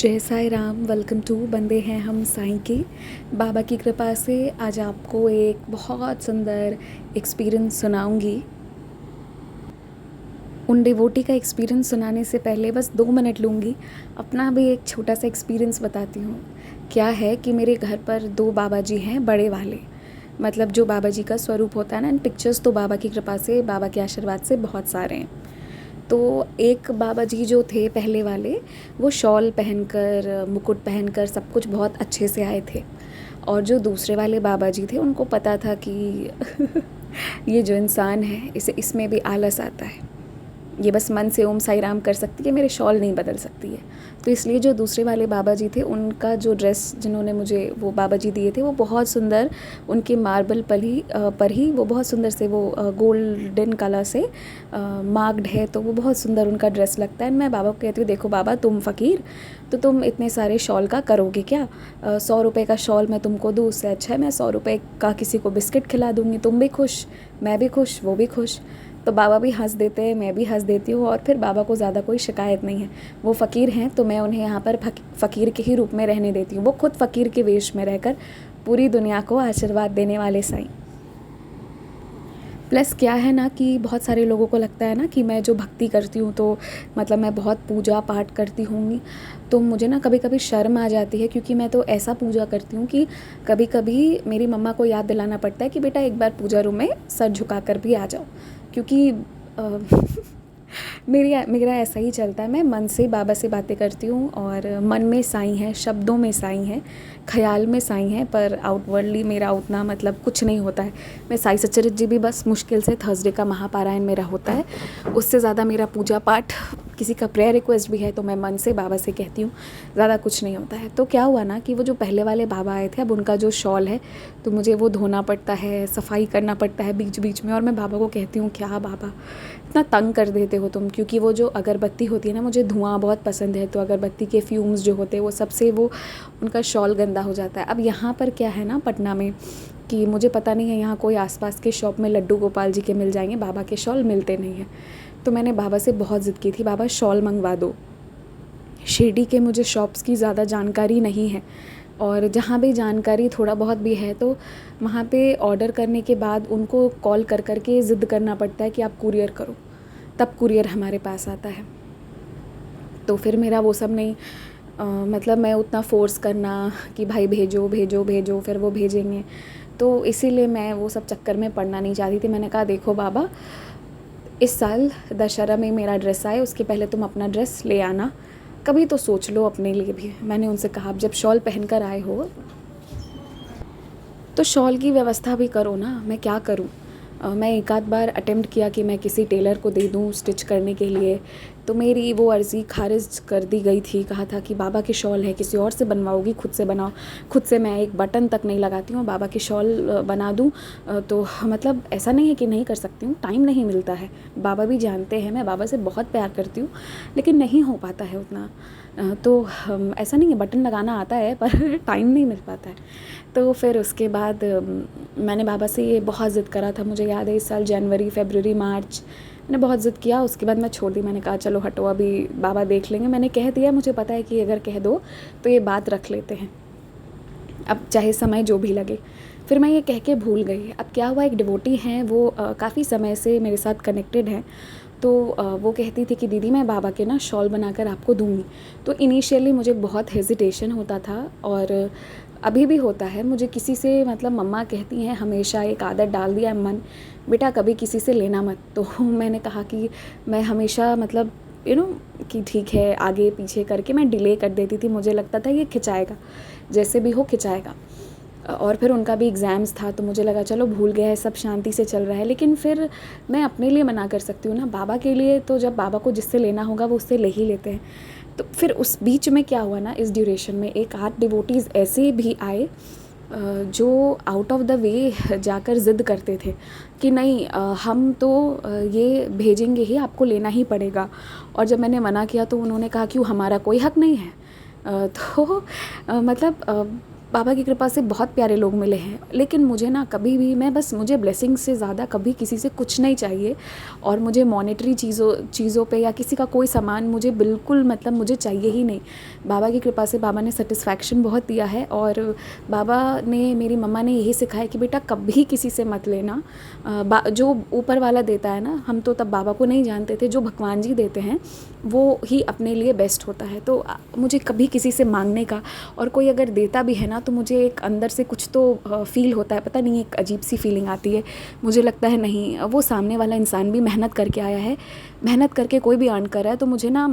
जय Sai Ram. Welcome to बंदे हैं हम साईं की। बाबा की कृपा से आज आपको एक बहुत सुंदर एक्सपीरियंस सुनाऊंगी। उन डिवोटी का एक्सपीरियंस सुनाने से पहले बस 2 मिनट लूँगी, अपना भी एक छोटा सा एक्सपीरियंस बताती हूँ। क्या है कि मेरे घर पर 2 बाबा जी हैं, बड़े वाले, मतलब जो बाबा जी का स्वरूप होता है ना। एंड पिक्चर्स तो बाबा की कृपा से, बाबा के आशीर्वाद से बहुत सारे हैं। तो एक बाबा जी जो थे पहले वाले, वो शॉल पहनकर, मुकुट पहनकर सब कुछ बहुत अच्छे से आए थे। और जो दूसरे वाले बाबा जी थे, उनको पता था कि ये जो इंसान है, इसे इसमें भी आलस आता है, ये बस मन से ओम साई राम कर सकती है, मेरे शॉल नहीं बदल सकती है। तो इसलिए जो दूसरे वाले बाबा जी थे, उनका जो ड्रेस जिन्होंने मुझे वो बाबा जी दिए थे, वो बहुत सुंदर, उनके मार्बल पर ही वो बहुत सुंदर से, वो गोल्डन कलर से मार्क्ड है, तो वो बहुत सुंदर उनका ड्रेस लगता है। मैं बाबा को कहती हूँ, देखो बाबा, तुम फ़कीर, तो तुम इतने सारे शॉल का करोगे क्या? 100 रुपये का शॉल मैं तुमको दूँ, उससे अच्छा है मैं 100 रुपये का किसी को बिस्किट खिला दूँगी, तुम भी खुश, मैं भी खुश, वो भी खुश। तो बाबा भी हंस देते हैं, मैं भी हंस देती हूँ। और फिर बाबा को ज़्यादा कोई शिकायत नहीं है, वो फ़कीर हैं तो मैं उन्हें यहाँ पर फ़कीर के ही रूप में रहने देती हूँ। वो खुद फ़कीर के वेश में रहकर पूरी दुनिया को आशीर्वाद देने वाले साईं। प्लस क्या है ना कि बहुत सारे लोगों को लगता है ना कि मैं जो भक्ति करती हूँ, तो मतलब मैं बहुत पूजा पाठ करती होंगी, तो मुझे ना कभी कभी शर्म आ जाती है, क्योंकि मैं तो ऐसा पूजा करती हूँ कि कभी कभी मेरी मम्मा को याद दिलाना पड़ता है कि बेटा एक बार पूजा रूम में सर झुका कर भी आ जाओ, क्योंकि मेरा ऐसा ही चलता है। मैं मन से बाबा से बातें करती हूँ, और मन में साईं है, शब्दों में साईं है, ख्याल में साईं है, पर आउटवर्डली मेरा उतना मतलब कुछ नहीं होता है। मैं साईं सच्चरित्र जी भी बस मुश्किल से थर्सडे का महापारायण मेरा होता है, उससे ज़्यादा मेरा पूजा पाठ, किसी का प्रेयर रिक्वेस्ट भी है तो मैं मन से बाबा से कहती हूँ, ज़्यादा कुछ नहीं होता है। तो क्या हुआ ना कि वो जो पहले वाले बाबा आए थे, अब उनका जो शॉल है, तो मुझे वो धोना पड़ता है, सफाई करना पड़ता है बीच बीच में। और मैं बाबा को कहती हूँ, क्या बाबा इतना तंग कर देते हो तुम, क्योंकि वो जो अगरबत्ती होती है ना, मुझे धुआं बहुत पसंद है, तो अगरबत्ती के फ्यूम्स जो होते हैं वो सबसे वो उनका शॉल गंदा हो जाता है। अब यहाँ पर क्या है ना पटना में, कि मुझे पता नहीं है यहाँ कोई आसपास के शॉप में लड्डू गोपाल जी के मिल जाएंगे, बाबा के शॉल मिलते नहीं हैं। तो मैंने बाबा से बहुत ज़िद की थी, बाबा शॉल मंगवा दो। शिरडी के मुझे शॉप्स की ज़्यादा जानकारी नहीं है, और जहाँ भी जानकारी थोड़ा बहुत भी है, तो वहाँ पे ऑर्डर करने के बाद उनको कॉल कर कर के ज़िद करना पड़ता है कि आप कुरियर करो, तब कुरियर हमारे पास आता है। तो फिर मेरा वो सब नहीं, मतलब मैं उतना फ़ोर्स करना कि भाई भेजो भेजो भेजो, फिर वो भेजेंगे, तो इसीलिए मैं वो सब चक्कर में पड़ना नहीं चाहती थी। मैंने कहा, देखो बाबा, इस साल दशहरा में मेरा ड्रेस आए, उसके पहले तुम अपना ड्रेस ले आना, कभी तो सोच लो अपने लिए भी। मैंने उनसे कहा, अब जब शॉल पहन कर आए हो तो शॉल की व्यवस्था भी करो ना, मैं क्या करूं। मैं एक आध बार अटेम्प्ट किया कि मैं किसी टेलर को दे दूं स्टिच करने के लिए, तो मेरी वो अर्ज़ी खारिज कर दी गई थी। कहा था कि बाबा की शॉल है, किसी और से बनवाओगी, खुद से बनाओ। खुद से मैं एक बटन तक नहीं लगाती हूँ, बाबा की शॉल बना दूँ तो मतलब ऐसा नहीं है कि नहीं कर सकती हूँ, टाइम नहीं मिलता है। बाबा भी जानते हैं मैं बाबा से बहुत प्यार करती हूँ, लेकिन नहीं हो पाता है उतना। तो ऐसा नहीं है, बटन लगाना आता है पर टाइम नहीं मिल पाता है। तो फिर उसके बाद मैंने बाबा से ये बहुत ज़िद करा था, मुझे याद है इस साल जनवरी फरवरी मार्च मैंने बहुत ज़िद किया। उसके बाद मैं छोड़ दी, मैंने कहा चलो हटो, अभी बाबा देख लेंगे। मैंने कह दिया, मुझे पता है कि अगर कह दो तो ये बात रख लेते हैं, अब चाहे समय जो भी लगे। फिर मैं ये कह के भूल गई। अब क्या हुआ, एक डिवोटी हैं, वो काफ़ी समय से मेरे साथ कनेक्टेड हैं, तो वो कहती थी कि दीदी मैं बाबा के ना शॉल बनाकर आपको दूंगी। तो इनिशियली मुझे बहुत हेजिटेशन होता था, और अभी भी होता है मुझे किसी से, मतलब मम्मा कहती हैं हमेशा, एक आदत डाल दिया है मन, बेटा कभी किसी से लेना मत। तो मैंने कहा कि मैं हमेशा मतलब कि ठीक है, आगे पीछे करके मैं डिले कर देती थी। मुझे लगता था ये खिंचाएगा, जैसे भी हो खिंचाएगा। और फिर उनका भी एग्ज़ाम्स था, तो मुझे लगा चलो भूल गया है, सब शांति से चल रहा है। लेकिन फिर मैं अपने लिए मना कर सकती हूँ ना, बाबा के लिए तो जब बाबा को जिससे लेना होगा वो उससे ले ही लेते हैं। तो फिर उस बीच में क्या हुआ ना, इस ड्यूरेशन में एक आध डिवोटीज़ ऐसे भी आए जो आउट ऑफ द वे जाकर ज़िद करते थे कि नहीं, हम तो ये भेजेंगे ही, आपको लेना ही पड़ेगा। और जब मैंने मना किया तो उन्होंने कहा क्यों, हमारा कोई हक नहीं है। तो मतलब बाबा की कृपा से बहुत प्यारे लोग मिले हैं, लेकिन मुझे ना कभी भी मुझे ब्लेसिंग से ज़्यादा कभी किसी से कुछ नहीं चाहिए। और मुझे मॉनेटरी चीज़ों पे या किसी का कोई सामान मुझे बिल्कुल मुझे चाहिए ही नहीं। बाबा की कृपा से बाबा ने सैटिस्फैक्शन बहुत दिया है, और बाबा ने, मेरी मम्मा ने यही सिखाया कि बेटा कभी किसी से मत लेना। जो ऊपर वाला देता है ना, हम तो तब बाबा को नहीं जानते थे, जो भगवान जी देते हैं वो ही अपने लिए बेस्ट होता है। तो मुझे कभी किसी से मांगने का, और कोई अगर देता भी है ना तो मुझे एक अंदर से कुछ तो फ़ील होता है, पता नहीं, एक अजीब सी फीलिंग आती है। मुझे लगता है नहीं, वो सामने वाला इंसान भी मेहनत करके आया है, मेहनत करके कोई भी अर्न कर रहा है, तो मुझे ना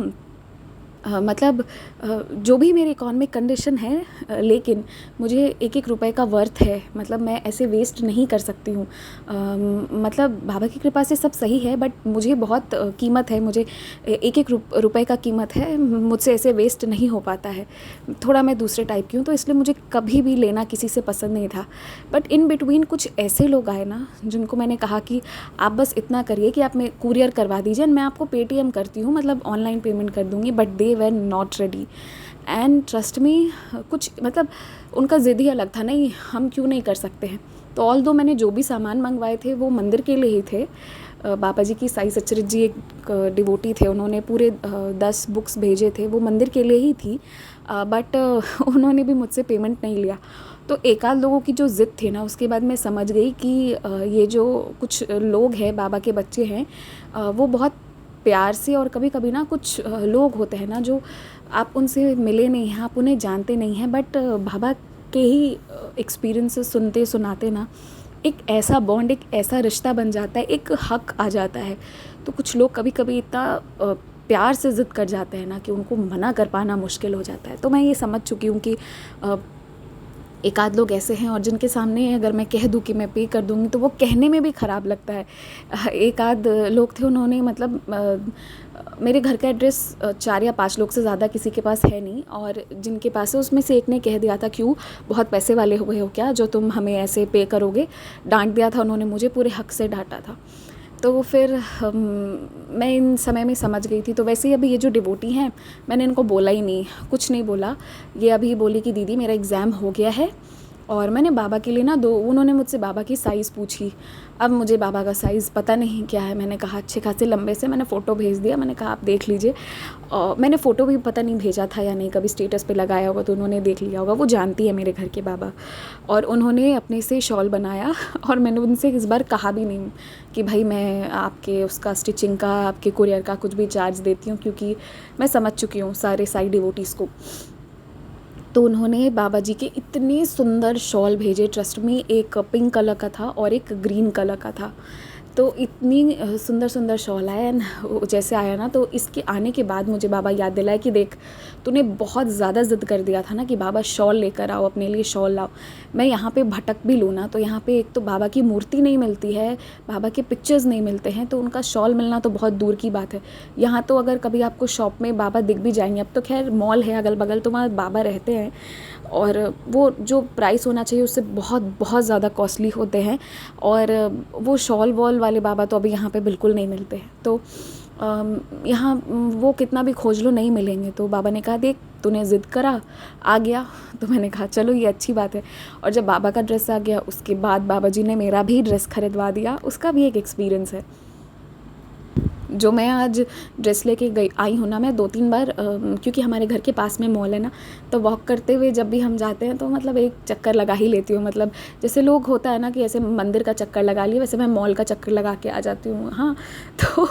जो भी मेरी इकोनॉमिक कंडीशन है, लेकिन मुझे एक एक रुपए का वर्थ है। मैं ऐसे वेस्ट नहीं कर सकती हूँ। बाबा की कृपा से सब सही है, बट मुझे बहुत कीमत है, मुझे एक एक रुपए का कीमत है, मुझसे ऐसे वेस्ट नहीं हो पाता है। थोड़ा मैं दूसरे टाइप की हूँ, तो इसलिए मुझे कभी भी लेना किसी से पसंद नहीं था। बट इन बिटवीन कुछ ऐसे लोग आए ना, जिनको मैंने कहा कि आप बस इतना करिए कि आप मैं कुरियर करवा दीजिए, मैं आपको पेटीएम करती हूँ, ऑनलाइन पेमेंट कर दूँगी। But they were not ready, and trust me, कुछ उनका ज़िद ही अलग था, नहीं हम क्यों नहीं कर सकते हैं। तो ऑल दो मैंने जो भी सामान मंगवाए थे वो मंदिर के लिए ही थे। बाबा जी की, साई सचरित जी एक डिवोटी थे, उन्होंने पूरे 10 बुक्स भेजे थे, वो मंदिर के लिए ही थी। बट उन्होंने भी मुझसे पेमेंट नहीं लिया। तो एक आध लोगों की जो ज़िद थी ना, उसके बाद मैं समझ गई कि ये जो कुछ लोग हैं, बाबा के बच्चे हैं, वो बहुत प्यार से, और कभी कभी ना कुछ लोग होते हैं ना, जो आप उनसे मिले नहीं हैं, आप उन्हें जानते नहीं हैं, बट बाबा के ही एक्सपीरियंसेस सुनते सुनाते ना एक ऐसा बॉन्ड, एक ऐसा रिश्ता बन जाता है, एक हक आ जाता है। तो कुछ लोग कभी कभी इतना प्यार से ज़िद कर जाते हैं ना कि उनको मना कर पाना मुश्किल हो जाता है। तो मैं ये समझ चुकी हूँ कि एक आध लोग ऐसे हैं, और जिनके सामने अगर मैं कह दूँ कि मैं पे कर दूँगी, तो वो कहने में भी ख़राब लगता है। एक आध लोग थे, उन्होंने मेरे घर का एड्रेस 4 या 5 लोग से ज़्यादा किसी के पास है नहीं, और जिनके पास है उसमें से एक ने कह दिया था, क्यों बहुत पैसे वाले हुए हो क्या, जो तुम हमें ऐसे पे करोगे। डांट दिया था उन्होंने मुझे, पूरे हक से डांटा था। तो फिर मैं इन समय में समझ गई थी। तो वैसे ही अभी ये जो डिवोटी हैं, मैंने इनको बोला ही नहीं, कुछ नहीं बोला। ये अभी बोली कि दीदी मेरा एग्ज़ाम हो गया है, और मैंने बाबा के लिए ना उन्होंने मुझसे बाबा की साइज़ पूछी। अब मुझे बाबा का साइज़ पता नहीं क्या है। मैंने कहा अच्छे खासे लंबे से, मैंने फ़ोटो भेज दिया, मैंने कहा आप देख लीजिए। मैंने फ़ोटो भी पता नहीं भेजा था या नहीं, कभी स्टेटस पे लगाया होगा तो उन्होंने देख लिया होगा। वो जानती है मेरे घर के बाबा, और उन्होंने अपने से शॉल बनाया। और मैंने उनसे इस बार कहा भी नहीं कि भाई मैं आपके उसका स्टिचिंग का, आपके कुरियर का कुछ भी चार्ज देती हूँ, क्योंकि मैं समझ चुकी हूँ सारे साई डिवोटीज़ को। तो उन्होंने बाबा जी के इतने सुंदर शॉल भेजे, ट्रस्ट में, एक पिंक कलर का था और एक ग्रीन कलर का था। तो इतनी सुंदर सुंदर शॉल आया, एंड जैसे आया ना, तो इसके आने के बाद मुझे बाबा याद दिलाया कि देख, तूने बहुत ज़्यादा ज़िद कर दिया था ना कि बाबा शॉल लेकर आओ, अपने लिए शॉल लाओ। मैं यहाँ पे भटक भी लूँ ना, तो यहाँ पे एक तो बाबा की मूर्ति नहीं मिलती है, बाबा के पिक्चर्स नहीं मिलते हैं, तो उनका शॉल मिलना तो बहुत दूर की बात है। यहाँ तो अगर कभी आपको शॉप में बाबा दिख भी जाएंगे, अब तो खैर मॉल है अगल बगल, तो वहाँ बाबा रहते हैं, और वो जो प्राइस होना चाहिए उससे बहुत बहुत ज़्यादा कॉस्टली होते हैं। और वो शॉल वॉल वाले बाबा तो अभी यहाँ पे बिल्कुल नहीं मिलते हैं। तो यहाँ वो कितना भी खोज लो नहीं मिलेंगे। तो बाबा ने कहा देख, तूने ज़िद करा, आ गया। तो मैंने कहा चलो ये अच्छी बात है। और जब बाबा का ड्रेस आ गया, उसके बाद बाबा जी ने मेरा भी ड्रेस खरीदवा दिया। उसका भी एक एक्सपीरियंस है। जो मैं आज ड्रेस लेके आई हूँ ना, मैं 2-3 बार, क्योंकि हमारे घर के पास में मॉल है ना, तो वॉक करते हुए जब भी हम जाते हैं तो एक चक्कर लगा ही लेती हूँ। जैसे लोग होता है ना कि ऐसे मंदिर का चक्कर लगा लिया, वैसे मैं मॉल का चक्कर लगा के आ जाती हूँ। हाँ, तो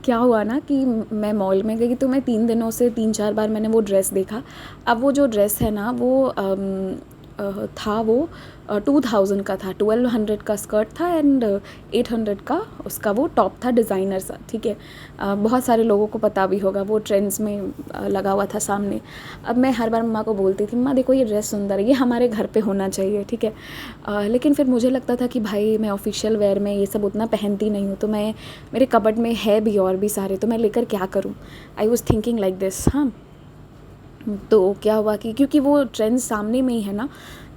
क्या हुआ ना कि मैं मॉल में गई, तो मैं 3 दिनों से 3-4 बार मैंने वो ड्रेस देखा। अब वो जो ड्रेस है ना, वो था वो 2000 का था। 1200 का स्कर्ट था, एंड 800 का उसका वो टॉप था, डिज़ाइनर सा, ठीक है। बहुत सारे लोगों को पता भी होगा, वो ट्रेंड्स में लगा हुआ था सामने। अब मैं हर बार मम्मा को बोलती थी, मम्मा देखो ये ड्रेस सुंदर है, ये हमारे घर पे होना चाहिए, ठीक है। लेकिन फिर मुझे लगता था कि भाई मैं ऑफिशियल वेयर में ये सब उतना पहनती नहीं हूँ, तो मेरे कबर्ड में है भी और भी सारे, तो मैं लेकर क्या करूँ। I was thinking like this. हाँ, तो क्या हुआ कि क्योंकि वो ट्रेंड सामने में ही है ना,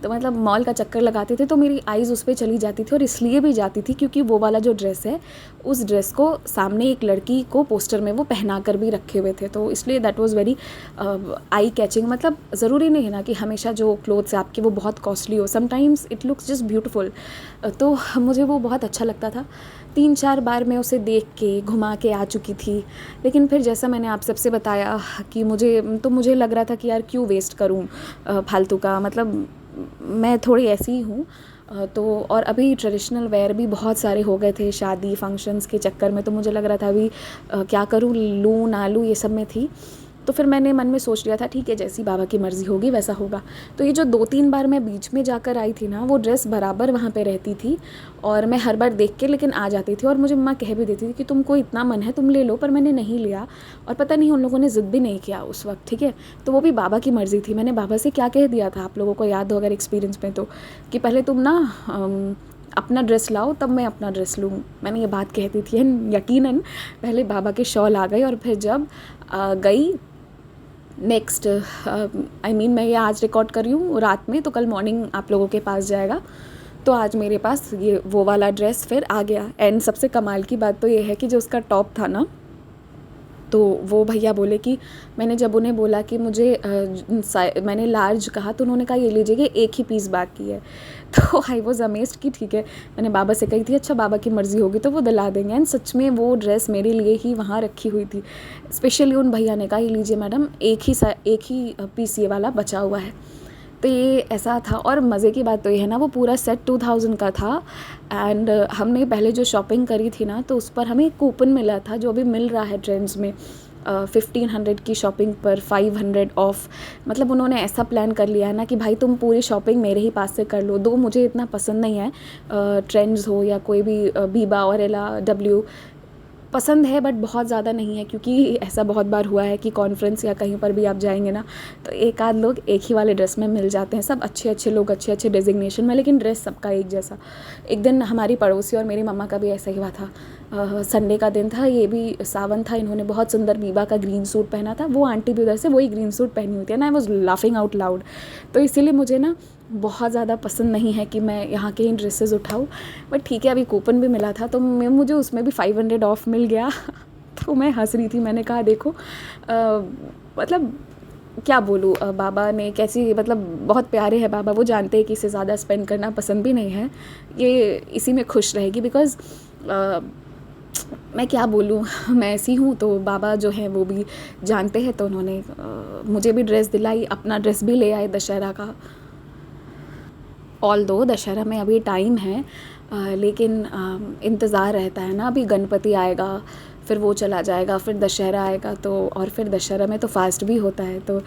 तो मतलब मॉल का चक्कर लगाते थे तो मेरी आइज़ उस पे चली जाती थी, और इसलिए भी जाती थी क्योंकि वो वाला जो ड्रेस है, उस ड्रेस को सामने एक लड़की को पोस्टर में वो पहना कर भी रखे हुए थे, तो इसलिए that was very eye catching. मतलब ज़रूरी नहीं है ना कि हमेशा जो क्लोथ्स है आपके वो बहुत कॉस्टली हो, sometimes it looks just beautiful. तो मुझे वो बहुत अच्छा लगता था। 3-4 बार मैं उसे देख के घुमा के आ चुकी थी, लेकिन फिर जैसा मैंने आप सबसे बताया कि मुझे लग रहा था कि यार क्यों वेस्ट करूँ फालतू का। मतलब मैं थोड़ी ऐसी ही हूँ, तो और अभी ट्रेडिशनल वेयर भी बहुत सारे हो गए थे शादी फंक्शंस के चक्कर में, तो मुझे लग रहा था अभी क्या करूँ, लूँ ना लूँ, ये सब में थी। तो फिर मैंने मन में सोच लिया था ठीक है, जैसी बाबा की मर्ज़ी होगी वैसा होगा। तो ये जो 2-3 बार मैं बीच में जाकर आई थी ना, वो ड्रेस बराबर वहाँ पे रहती थी, और मैं हर बार देख के लेकिन आ जाती थी, और मुझे मम्मा कह भी देती थी कि तुमको इतना मन है तुम ले लो, पर मैंने नहीं लिया। और पता नहीं उन लोगों ने ज़िद भी नहीं किया उस वक्त, ठीक है। तो वो भी बाबा की मर्ज़ी थी। मैंने बाबा से क्या कह दिया था, आप लोगों को याद हो अगर एक्सपीरियंस में, तो कि पहले तुम ना अपना ड्रेस लाओ तब मैं अपना ड्रेस लूँ, मैंने ये बात कह दी थी। यकीनन पहले बाबा के शॉल आ गए, और फिर जब गई नेक्स्ट आई मीन मैं ये आज रिकॉर्ड कर रही हूँ रात में, तो कल मॉर्निंग आप लोगों के पास जाएगा। तो आज मेरे पास ये वो वाला ड्रेस फिर आ गया। एंड सबसे कमाल की बात तो ये है कि जो उसका टॉप था ना, तो वो भैया बोले कि मैंने जब उन्हें बोला कि मैंने लार्ज कहा, तो उन्होंने कहा ये लीजिए कि एक ही पीस बाकी है। तो आई वॉज अमेज्ड कि ठीक है, मैंने बाबा से कही थी अच्छा बाबा की मर्ज़ी होगी तो वो दिला देंगे। एंड सच में वो ड्रेस मेरे लिए ही वहाँ रखी हुई थी। स्पेशली उन भैया ने कहा ये लीजिए मैडम, एक ही पीस ये वाला बचा हुआ है। तो ये ऐसा था। और मज़े की बात तो ये है ना, वो पूरा सेट 2000 का था। एंड हमने पहले जो शॉपिंग करी थी ना, तो उस पर हमें कूपन मिला था, जो अभी मिल रहा है ट्रेंड्स में, 1500 की शॉपिंग पर 500 ऑफ। मतलब उन्होंने ऐसा प्लान कर लिया है ना कि भाई तुम पूरी शॉपिंग मेरे ही पास से कर लो। दो मुझे इतना पसंद नहीं है ट्रेंड्स हो या कोई भी बीबा और एला डब्ल्यू, पसंद है बट बहुत ज़्यादा नहीं है, क्योंकि ऐसा बहुत बार हुआ है कि कॉन्फ्रेंस या कहीं पर भी आप जाएंगे ना, तो एक आध लोग एक ही वाले ड्रेस में मिल जाते हैं। सब अच्छे अच्छे लोग, अच्छे अच्छे डेजिग्नेशन में, लेकिन ड्रेस सबका एक जैसा। एक दिन हमारी पड़ोसी और मेरी मम्मा का भी ऐसा ही हुआ था। संडे का दिन था, ये भी सावन था, इन्होंने बहुत सुंदर बीबा का ग्रीन सूट पहना था। वो आंटी भी उधर से वही ग्रीन सूट पहनी हुई थी, and I was laughing out loud. तो इसीलिए मुझे ना बहुत ज़्यादा पसंद नहीं है कि मैं यहाँ के ही ड्रेसेस उठाऊँ। बट ठीक है, अभी कूपन भी मिला था तो मुझे उसमें भी 500 ऑफ मिल गया। तो मैं हंस रही थी, मैंने कहा देखो मतलब क्या बोलूँ, बाबा ने कैसी, मतलब बहुत प्यारे हैं बाबा। वो जानते हैं कि इसे ज़्यादा स्पेंड करना पसंद भी नहीं है, ये इसी में खुश रहेगी। बिकॉज़ मैं क्या बोलूँ, मैं ऐसी हूँ, तो बाबा जो हैं वो भी जानते हैं। तो उन्होंने मुझे भी ड्रेस दिलाई, अपना ड्रेस भी ले आए दशहरा का। ऑल दो दशहरा में अभी टाइम है, लेकिन इंतज़ार रहता है ना। अभी गणपति आएगा, फिर वो चला जाएगा, फिर दशहरा आएगा, तो और फिर दशहरा में तो फास्ट भी होता है, तो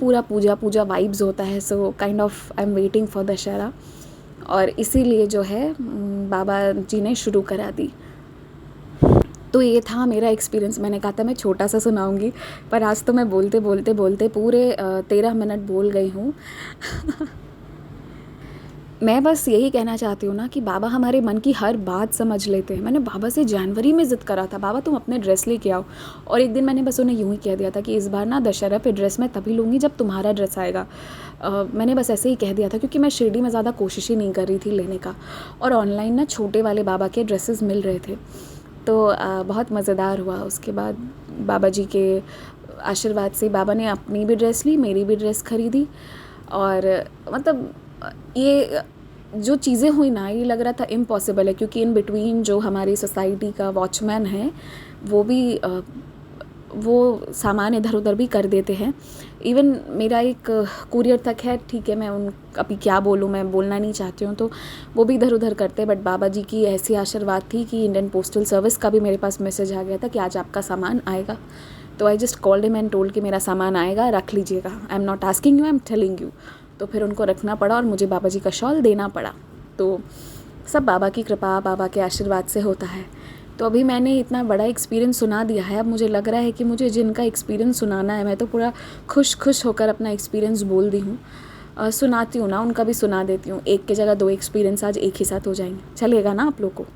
पूरा पूजा वाइब्स होता है। So kind of I am waiting for Dussehra, और इसीलिए जो है बाबा जी ने शुरू करा दी। तो ये था मेरा एक्सपीरियंस। मैंने कहा था मैं छोटा सा सुनाऊंगी, पर आज तो मैं बोलते बोलते पूरे 13 मिनट बोल गई हूँ। मैं बस यही कहना चाहती हूँ ना कि बाबा हमारे मन की हर बात समझ लेते हैं। मैंने बाबा से जनवरी में ज़िद करा था, बाबा तुम अपने ड्रेस लेके आओ, और एक दिन मैंने बस उन्हें यूँ ही कह दिया था कि इस बार ना दशहरा पे ड्रेस मैं तभी लूँगी जब तुम्हारा ड्रेस आएगा। मैंने बस ऐसे ही कह दिया था, क्योंकि मैं शिरडी में ज़्यादा कोशिश ही नहीं कर रही थी लेने का, और ऑनलाइन ना छोटे वाले बाबा के ड्रेसेस मिल रहे थे। तो बहुत मज़ेदार हुआ। उसके बाद बाबा जी के आशीर्वाद से बाबा ने अपनी भी ड्रेस ली, मेरी भी ड्रेस ख़रीदी। और मतलब ये जो चीज़ें हुई ना, ये लग रहा था इम्पॉसिबल है, क्योंकि इन बिटवीन जो हमारी सोसाइटी का वॉचमैन है वो भी वो सामान इधर उधर भी कर देते हैं। इवन मेरा एक कुरियर तक है, ठीक है, मैं अभी क्या बोलूँ, मैं बोलना नहीं चाहती हूँ, तो वो भी इधर उधर करते हैं। बट बाबा जी की ऐसी आशीर्वाद थी कि इंडियन पोस्टल सर्विस का भी मेरे पास मैसेज आ गया था कि आज आपका सामान आएगा। तो I just called him and told कि मेरा सामान आएगा, रख लीजिएगा। I am not asking you, I am telling you. तो फिर उनको रखना पड़ा और मुझे बाबा जी का शॉल देना पड़ा। तो सब बाबा की कृपा, बाबा के आशीर्वाद से होता है। तो अभी मैंने इतना बड़ा एक्सपीरियंस सुना दिया है, अब मुझे लग रहा है कि मुझे जिनका एक्सपीरियंस सुनाना है, मैं तो पूरा खुश होकर अपना एक्सपीरियंस बोल दी हूँ। सुनाती हूँ ना, उनका भी सुना देती हूँ। एक की जगह 2 एक्सपीरियंस आज एक ही साथ हो जाएंगे, चलेगा ना आप लोग को?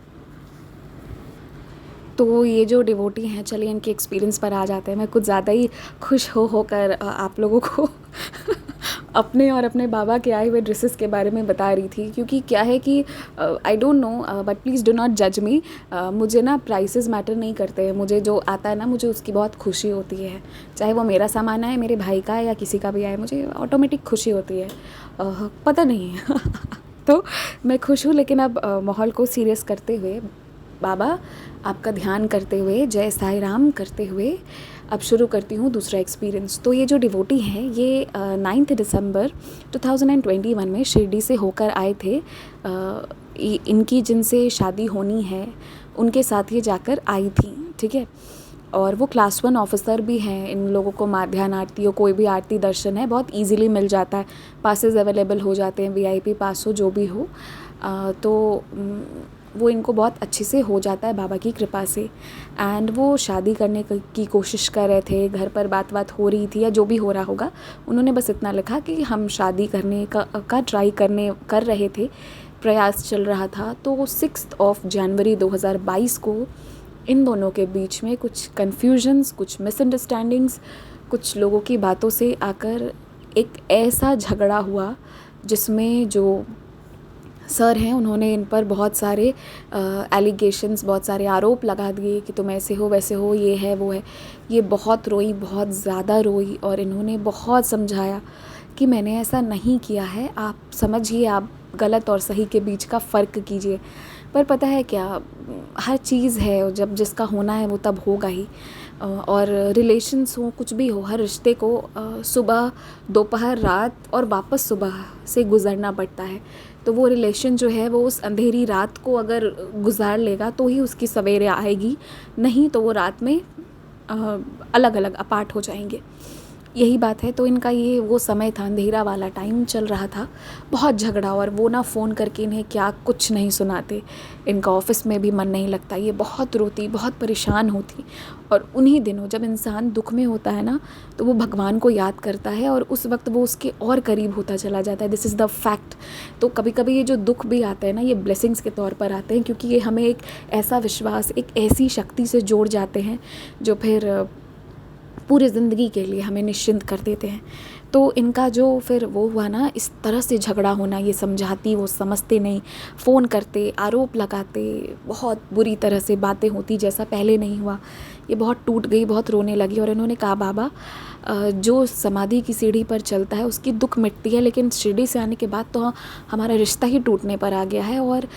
तो ये जो डिवोटी हैं, चलिए इनके एक्सपीरियंस पर आ जाते हैं। मैं कुछ ज़्यादा ही खुश होकर आप लोगों को अपने और अपने बाबा के आए हुए ड्रेसेस के बारे में बता रही थी, क्योंकि क्या है कि I don't know but please do not जज मी। मुझे ना प्राइसेस मैटर नहीं करते, मुझे जो आता है ना मुझे उसकी बहुत खुशी होती है, चाहे वो मेरा सामान आए, मेरे भाई का या किसी का भी आए, मुझे ऑटोमेटिक खुशी होती है। पता नहीं तो मैं खुश हूँ, लेकिन अब माहौल को सीरियस करते हुए, बाबा आपका ध्यान करते हुए, जय साईं राम करते हुए अब शुरू करती हूँ दूसरा एक्सपीरियंस। तो ये जो डिवोटी हैं ये 9 दिसंबर 2021 में शिरडी से होकर आए थे। इनकी जिनसे शादी होनी है उनके साथ ये जाकर आई थी, ठीक है। और वो क्लास 1 ऑफिसर भी हैं। इन लोगों को माध्यान्ह आरती हो, कोई भी आरती दर्शन है, बहुत इजीली मिल जाता है, पासेस अवेलेबल हो जाते हैं, वीआईपी पास हो जो भी हो। तो वो इनको बहुत अच्छे से हो जाता है बाबा की कृपा से। एंड वो शादी करने की कोशिश कर रहे थे, घर पर बात हो रही थी या जो भी हो रहा होगा, उन्होंने बस इतना लिखा कि हम शादी करने का ट्राई कर रहे थे, प्रयास चल रहा था। तो 6 जनवरी 2022 को इन दोनों के बीच में कुछ कन्फ्यूजन्स, कुछ मिसअंडरस्टैंडिंग्स, कुछ लोगों की बातों से आकर एक ऐसा झगड़ा हुआ जिसमें जो सर हैं उन्होंने इन पर बहुत सारे एलिगेशंस, बहुत सारे आरोप लगा दिए कि तुम ऐसे हो वैसे हो, ये है वो है। ये बहुत रोई, बहुत ज़्यादा रोई, और इन्होंने बहुत समझाया कि मैंने ऐसा नहीं किया है, आप समझिए, आप गलत और सही के बीच का फ़र्क कीजिए। पर पता है क्या, हर चीज़ है, जब जिसका होना है वो तब होगा ही। और रिलेशंस हो, कुछ भी हो, हर रिश्ते को सुबह, दोपहर, रात और वापस सुबह से गुज़रना पड़ता है। तो वो रिलेशन जो है वो उस अंधेरी रात को अगर गुज़ार लेगा तो ही उसकी सवेरे आएगी, नहीं तो वो रात में अलग अलग अपार्ट हो जाएंगे। यही बात है। तो इनका ये वो समय था, अंधेरा वाला टाइम चल रहा था, बहुत झगड़ा। और वो ना फ़ोन करके इन्हें क्या कुछ नहीं सुनाते, इनका ऑफिस में भी मन नहीं लगता, ये बहुत रोती, बहुत परेशान होती। और उन्हीं दिनों जब इंसान दुख में होता है ना, तो वो भगवान को याद करता है और उस वक्त वो उसके और करीब होता चला जाता है। This is the fact. तो कभी कभी ये जो दुख भी आते हैं ना, ये ब्लेसिंग्स के तौर पर आते हैं, क्योंकि ये हमें एक ऐसा विश्वास, एक ऐसी शक्ति से जोड़ जाते हैं जो फिर पूरी ज़िंदगी के लिए हमें निश्चिंत कर देते हैं। तो इनका जो फिर वो हुआ ना, इस तरह से झगड़ा होना, ये समझाती, वो समझते नहीं, फ़ोन करते, आरोप लगाते, बहुत बुरी तरह से बातें होती, जैसा पहले नहीं हुआ। ये बहुत टूट गई, बहुत रोने लगी और इन्होंने कहा, बाबा जो समाधि की सीढ़ी पर चलता है उसकी दुख मिटती है, लेकिन शिरडी से आने के बाद तो हमारा रिश्ता ही टूटने पर आ गया है। और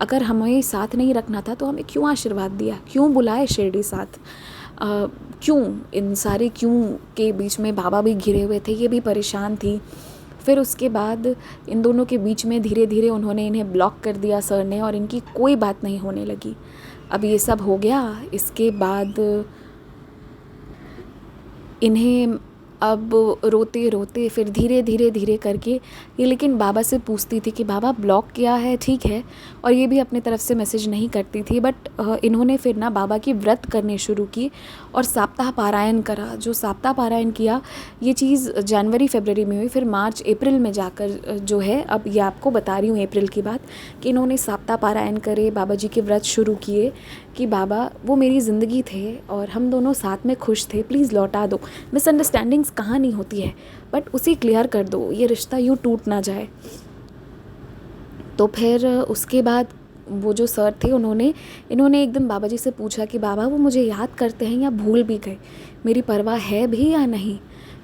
अगर हमें साथ नहीं रखना था तो हमें क्यों आशीर्वाद दिया, क्यों बुलाए शिरडी साथ, क्यों, इन सारे क्यों के बीच में बाबा भी घिरे हुए थे, ये भी परेशान थी। फिर उसके बाद इन दोनों के बीच में धीरे धीरे उन्होंने इन्हें ब्लॉक कर दिया सर ने, और इनकी कोई बात नहीं होने लगी। अब ये सब हो गया, इसके बाद इन्हें अब रोते रोते फिर धीरे करके ये लेकिन बाबा से पूछती थी कि बाबा ब्लॉक किया है, ठीक है, और ये भी अपनी तरफ से मैसेज नहीं करती थी। बट इन्होंने फिर ना बाबा की व्रत करने शुरू की और सप्ताह पारायण करा। जो सप्ताह पारायण किया, ये चीज़ जनवरी फरवरी में हुई, फिर मार्च अप्रैल में जाकर जो है, अब ये आपको बता रही हूँ अप्रैल की बात, कि इन्होंने सप्ताह पारायण करे, बाबा जी के व्रत शुरू किए कि बाबा वो मेरी ज़िंदगी थे और हम दोनों साथ में खुश थे, प्लीज़ लौटा दो। मिसअंडरस्टैंडिंग्स कहाँ नहीं होती है, बट उसे क्लियर कर दो, ये रिश्ता यूँ टूट ना जाए। तो फिर उसके बाद वो जो सर थे इन्होंने एक दिन बाबा जी से पूछा कि बाबा वो मुझे याद करते हैं या भूल भी गए, मेरी परवाह है भी या नहीं।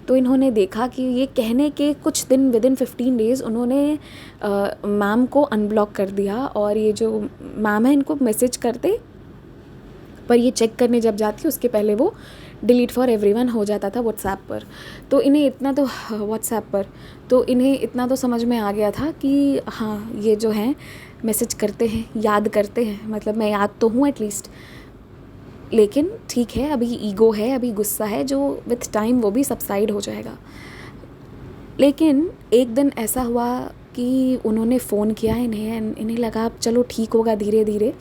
तो इन्होंने देखा कि ये कहने के कुछ दिन, विदिन 15 डेज़ उन्होंने मैम को अनब्लॉक कर दिया। और ये जो मैम है इनको मैसेज करते, पर ये चेक करने जब जाती उसके पहले वो डिलीट फॉर एवरीवन हो जाता था व्हाट्सएप पर। तो इन्हें इतना तो व्हाट्सएप पर तो इन्हें इतना तो समझ में आ गया था कि हाँ, ये जो हैं मैसेज करते हैं, याद करते हैं, मतलब मैं याद तो हूँ एटलीस्ट। लेकिन ठीक है, अभी ईगो है, अभी गुस्सा है, जो विथ टाइम वो भी सबसाइड हो जाएगा। लेकिन एक दिन ऐसा हुआ कि उन्होंने फ़ोन किया इन्हें लगा अब चलो ठीक होगा धीरे धीरे।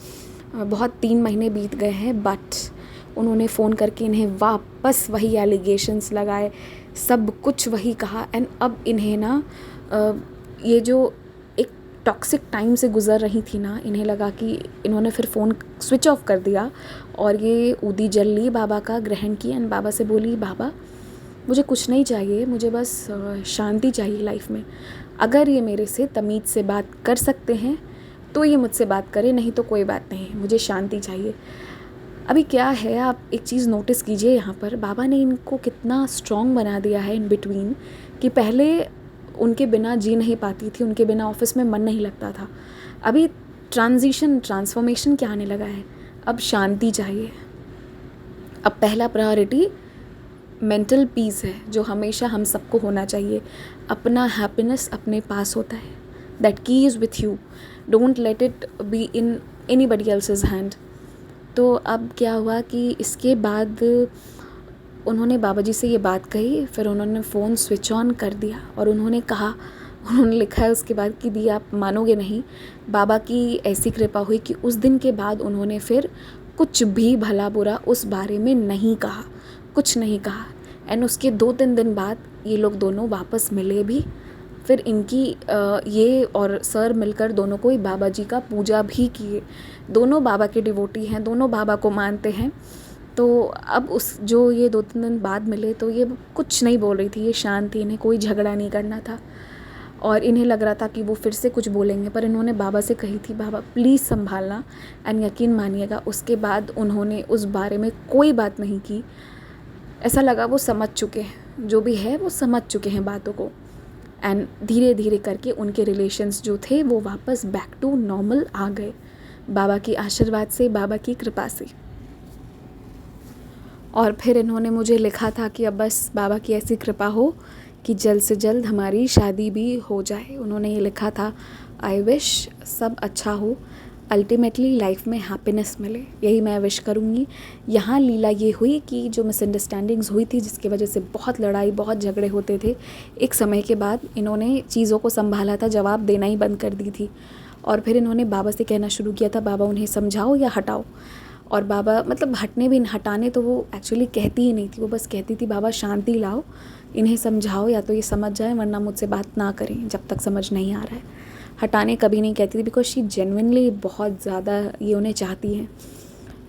बहुत 3 महीने बीत गए हैं, बट उन्होंने फ़ोन करके इन्हें वापस वही एलिगेशंस लगाए, सब कुछ वही कहा। एंड अब इन्हें ना ये जो एक टॉक्सिक टाइम से गुज़र रही थी ना, इन्हें लगा कि इन्होंने फिर फ़ोन स्विच ऑफ कर दिया और ये ऊदी जल ली, बाबा का ग्रहण की। एंड बाबा से बोली, बाबा मुझे कुछ नहीं चाहिए, मुझे बस शांति चाहिए लाइफ में। अगर ये मेरे से तमीज़ से बात कर सकते हैं तो ये मुझसे बात करें, नहीं तो कोई बात नहीं, मुझे शांति चाहिए। अभी क्या है, आप एक चीज़ नोटिस कीजिए यहाँ पर, बाबा ने इनको कितना स्ट्रॉन्ग बना दिया है इन बिटवीन, कि पहले उनके बिना जी नहीं पाती थी, उनके बिना ऑफिस में मन नहीं लगता था। अभी ट्रांसफॉर्मेशन क्या आने लगा है, अब शांति चाहिए। अब पहला प्रायोरिटी मेंटल पीस है, जो हमेशा हम सबको होना चाहिए। अपना हैप्पीनेस अपने पास होता है, दैट की is with you, don't let it be in anybody else's hand. तो अब क्या हुआ कि इसके बाद उन्होंने बाबा जी से ये बात कही, फिर उन्होंने फ़ोन स्विच ऑन कर दिया और उन्होंने कहा, उन्होंने लिखा है उसके बाद कि दी आप मानोगे नहीं, बाबा की ऐसी कृपा हुई कि उस दिन के बाद उन्होंने फिर कुछ भी भला बुरा उस बारे में नहीं कहा, कुछ नहीं कहा। एंड उसके 2-3 दिन बाद ये लोग दोनों वापस मिले भी। फिर इनकी ये और सर मिलकर दोनों को ही बाबा जी का पूजा भी किए। दोनों बाबा के डिवोटी हैं, दोनों बाबा को मानते हैं। तो अब उस जो ये 2-3 दिन बाद मिले तो ये कुछ नहीं बोल रही थी, ये शांत थी, इन्हें कोई झगड़ा नहीं करना था। और इन्हें लग रहा था कि वो फिर से कुछ बोलेंगे, पर इन्होंने बाबा से कही थी, बाबा प्लीज़ संभालना। एंड यकीन मानिएगा उसके बाद उन्होंने उस बारे में कोई बात नहीं की। ऐसा लगा वो समझ चुके हैं, जो भी है वो समझ चुके हैं बातों को। एंड धीरे धीरे करके उनके रिलेशंस जो थे वो वापस बैक टू नॉर्मल आ गए, बाबा की आशीर्वाद से, बाबा की कृपा से। और फिर इन्होंने मुझे लिखा था कि अब बस बाबा की ऐसी कृपा हो कि जल्द से जल्द हमारी शादी भी हो जाए। उन्होंने ये लिखा था, आई विश सब अच्छा हो, अल्टीमेटली लाइफ में हैप्पीनेस मिले, यही मैं विश करूँगी। यहाँ लीला ये हुई कि जो मिसअंडरस्टैंडिंग्स हुई थी, जिसकी वजह से बहुत लड़ाई, बहुत झगड़े होते थे, एक समय के बाद इन्होंने चीज़ों को संभाला था, जवाब देना ही बंद कर दी थी। और फिर इन्होंने बाबा से कहना शुरू किया था, बाबा उन्हें समझाओ या हटाओ। और बाबा मतलब हटाने तो वो एक्चुअली कहती ही नहीं थी, वो बस कहती थी, बाबा शांति लाओ, इन्हें समझाओ, या तो ये समझ जाए वरना मुझसे बात ना करें जब तक समझ नहीं आ रहा है। हटाने कभी नहीं कहती थी, बिकॉज शी जेन्युइनली बहुत ज़्यादा ये उन्हें चाहती हैं।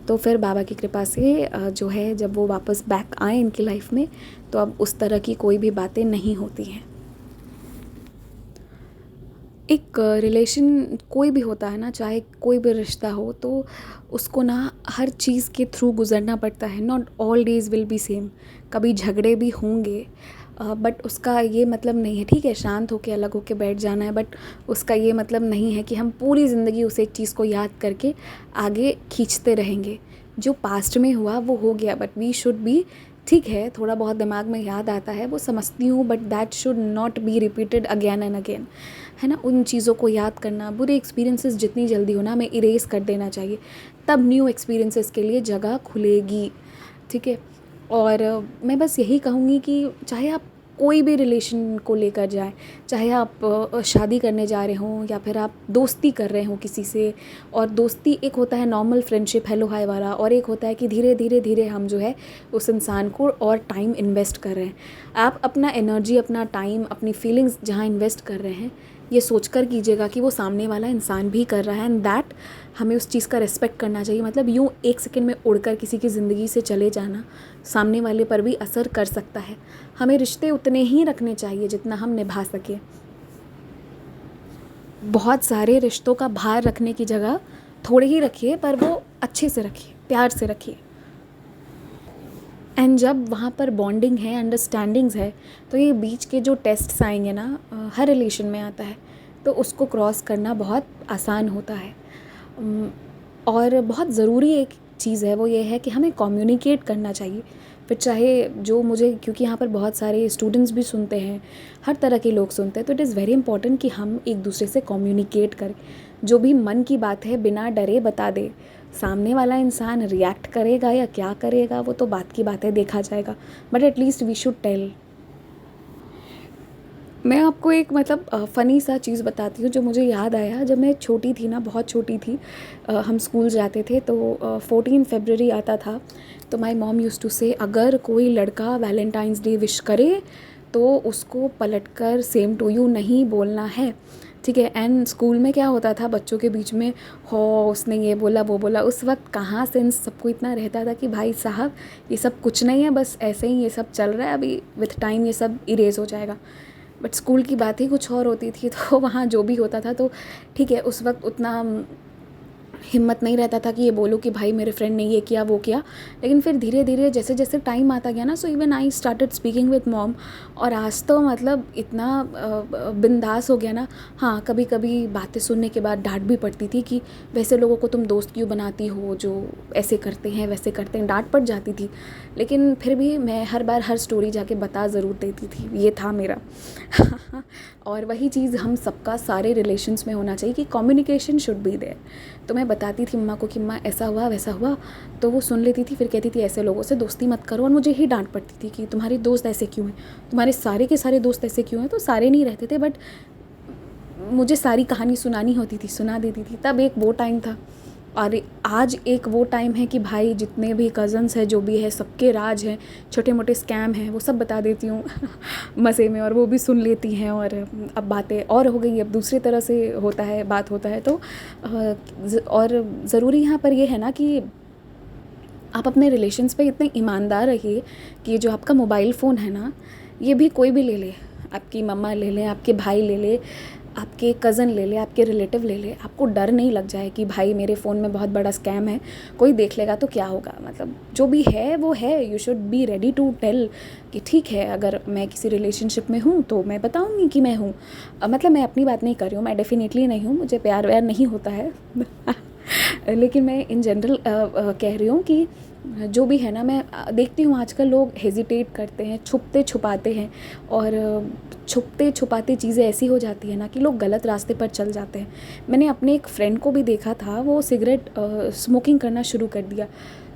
तो फिर बाबा की कृपा से जो है, जब वो वापस बैक आए इनकी लाइफ में, तो अब उस तरह की कोई भी बातें नहीं होती हैं। एक रिलेशन कोई भी होता है ना, चाहे कोई भी रिश्ता हो, तो उसको ना हर चीज़ के थ्रू गुज़रना पड़ता है। Not all days will be same, कभी झगड़े भी होंगे, बट उसका ये मतलब नहीं है, ठीक है शांत होके अलग होके बैठ जाना है, बट उसका ये मतलब नहीं है कि हम पूरी ज़िंदगी उस एक चीज़ को याद करके आगे खींचते रहेंगे। जो पास्ट में हुआ वो हो गया, बट वी शुड बी, ठीक है थोड़ा बहुत दिमाग में याद आता है वो समझती हूँ, but that should not be repeated again and again, है ना। उन चीज़ों को याद करना, बुरे एक्सपीरियंसेस जितनी जल्दी हो ना हमें इरेज कर देना चाहिए, तब न्यू एक्सपीरियंसेस के लिए जगह खुलेगी, ठीक है। और मैं बस यही कहूँगी कि चाहे आप कोई भी रिलेशन को लेकर जाएं, चाहे आप शादी करने जा रहे हों या फिर आप दोस्ती कर रहे हों किसी से, और दोस्ती एक होता है नॉर्मल फ्रेंडशिप हेलो हाय वाला, और एक होता है कि धीरे धीरे धीरे हम जो है उस इंसान को और टाइम इन्वेस्ट कर रहे हैं। आप अपना एनर्जी, अपना टाइम, अपनी फीलिंग्स जहाँ इन्वेस्ट कर रहे हैं, ये सोचकर कीजिएगा कि वो सामने वाला इंसान भी कर रहा है, एंड दैट हमें उस चीज़ का रिस्पेक्ट करना चाहिए। मतलब यूँ एक सेकंड में उड़कर किसी की ज़िंदगी से चले जाना सामने वाले पर भी असर कर सकता है। हमें रिश्ते उतने ही रखने चाहिए जितना हम निभा सकें। बहुत सारे रिश्तों का भार रखने की जगह थोड़े ही रखिए, पर वो अच्छे से रखिए, प्यार से रखिए। एंड जब वहाँ पर बॉन्डिंग है, अंडरस्टैंडिंग्स है, तो ये बीच के जो टेस्ट्स आएंगे ना, हर रिलेशन में आता है, तो उसको क्रॉस करना बहुत आसान होता है। और बहुत ज़रूरी एक चीज़ है, वो ये है कि हमें कम्युनिकेट करना चाहिए। फिर चाहे जो मुझे, क्योंकि यहाँ पर बहुत सारे स्टूडेंट्स भी सुनते हैं, हर तरह के लोग सुनते हैं, तो इट इज़ वेरी इंपॉर्टेंट कि हम एक दूसरे से कम्युनिकेट करें, जो भी मन की बात है बिना डरे बता दे। सामने वाला इंसान रिएक्ट करेगा या क्या करेगा वो तो बात की बात है, देखा जाएगा, but at least we should tell. मैं आपको एक मतलब फ़नी सा चीज़ बताती हूँ जो मुझे याद आया। जब मैं छोटी थी ना, बहुत छोटी थी, हम स्कूल जाते थे, तो 14 फरवरी आता था, तो माय मॉम यूज़ टू से, अगर कोई लड़का वैलेंटाइंस डे विश करे तो उसको पलटकर सेम टू यू नहीं बोलना है, ठीक है। एंड स्कूल में क्या होता था, बच्चों के बीच में हो उसने ये बोला वो बोला, उस वक्त कहाँ सेंस सबको इतना रहता था कि भाई साहब ये सब कुछ नहीं है, बस ऐसे ही ये सब चल रहा है, अभी विथ टाइम ये सब इरेज हो जाएगा। बट स्कूल की बात ही कुछ और होती थी। तो वहाँ जो भी होता था, तो ठीक है, उस वक्त उतना हिम्मत नहीं रहता था कि ये बोलूँ कि भाई मेरे फ्रेंड ने ये किया वो किया। लेकिन फिर धीरे धीरे जैसे जैसे टाइम आता गया ना, so even I started speaking with mom. और आज तो मतलब इतना बिंदास हो गया ना। हाँ, कभी कभी बातें सुनने के बाद डांट भी पड़ती थी कि वैसे लोगों को तुम दोस्त क्यों बनाती हो जो ऐसे करते हैं वैसे करते हैं, डांट पड़ जाती थी। लेकिन फिर भी मैं हर बार हर स्टोरी जाके बता ज़रूर देती थी, ये था मेरा। और वही चीज़ हम सबका सारे रिलेशंस में होना चाहिए कि कम्युनिकेशन शुड बी देयर। तो मैं बताती थी मम्मा को कि मम्मा ऐसा हुआ वैसा हुआ, तो वो सुन लेती थी, फिर कहती थी ऐसे लोगों से दोस्ती मत करो। और मुझे ही डांट पड़ती थी कि तुम्हारे दोस्त ऐसे क्यों हैं, तुम्हारे सारे के सारे दोस्त ऐसे क्यों हैं। तो सारे नहीं रहते थे, बट मुझे सारी कहानी सुनानी होती थी, सुना देती थी। तब एक वो टाइम था। और आज एक वो टाइम है कि भाई जितने भी कज़न्स हैं जो भी है सबके राज हैं, छोटे मोटे स्कैम हैं, वो सब बता देती हूँ मज़े में, और वो भी सुन लेती हैं। और अब बातें और हो गई, अब दूसरी तरह से होता है, बात होता है। तो और ज़रूरी यहाँ पर ये है ना कि आप अपने रिलेशंस पे इतने ईमानदार रहिए कि जो आपका मोबाइल फ़ोन है ना, ये भी कोई भी ले ले, आपकी मम्मा ले लें, आपके भाई ले ले, आपके कज़न ले ले, आपके रिलेटिव ले ले, आपको डर नहीं लग जाए कि भाई मेरे फ़ोन में बहुत बड़ा स्कैम है, कोई देख लेगा तो क्या होगा। मतलब जो भी है वो है, you should be ready to tell कि ठीक है, अगर मैं किसी रिलेशनशिप में हूँ तो मैं बताऊँगी कि मैं हूँ। मतलब मैं अपनी बात नहीं कर रही हूँ, मैं डेफिनेटली नहीं हूँ, मुझे प्यार व्यार नहीं होता है लेकिन मैं इन जनरल कह रही हूँ कि जो भी है ना, मैं देखती हूँ आजकल लोग हेजिटेट करते हैं, छुपते छुपाते हैं, और छुपते छुपाते चीज़ें ऐसी हो जाती है ना कि लोग गलत रास्ते पर चल जाते हैं। मैंने अपने एक फ्रेंड को भी देखा था, वो सिगरेट स्मोकिंग करना शुरू कर दिया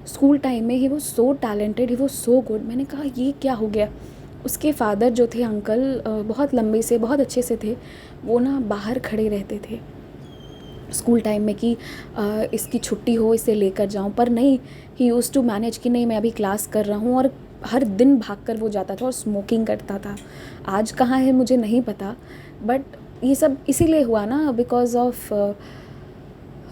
स्कूल टाइम में ही। वो सो टैलेंटेड, ही वो सो गुड। मैंने कहा ये क्या हो गया। उसके फादर जो थे अंकल, बहुत लंबे से बहुत अच्छे से थे, वो ना बाहर खड़े रहते थे स्कूल टाइम में कि इसकी छुट्टी हो, इसे लेकर जाऊं, पर नहीं, ही यूज़ टू मैनेज कि नहीं मैं अभी क्लास कर रहा हूं। और हर दिन भागकर वो जाता था और स्मोकिंग करता था। आज कहाँ है मुझे नहीं पता, बट ये सब इसीलिए हुआ ना बिकॉज़ ऑफ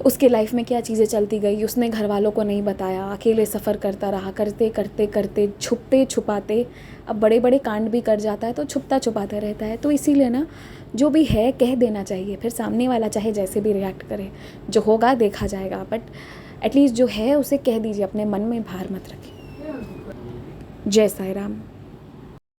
उसके लाइफ में क्या चीज़ें चलती गई, उसने घर वालों को नहीं बताया, अकेले सफ़र करता रहा, करते करते करते छुपते छुपाते अब बड़े बड़े कांड भी कर जाता है, तो छुपता छुपाता रहता है। तो इसीलिए ना जो भी है कह देना चाहिए, फिर सामने वाला चाहे जैसे भी रिएक्ट करे, जो होगा देखा जाएगा, बट एटलीस्ट जो है उसे कह दीजिए, अपने मन में भार मत रखिए। जय साई राम।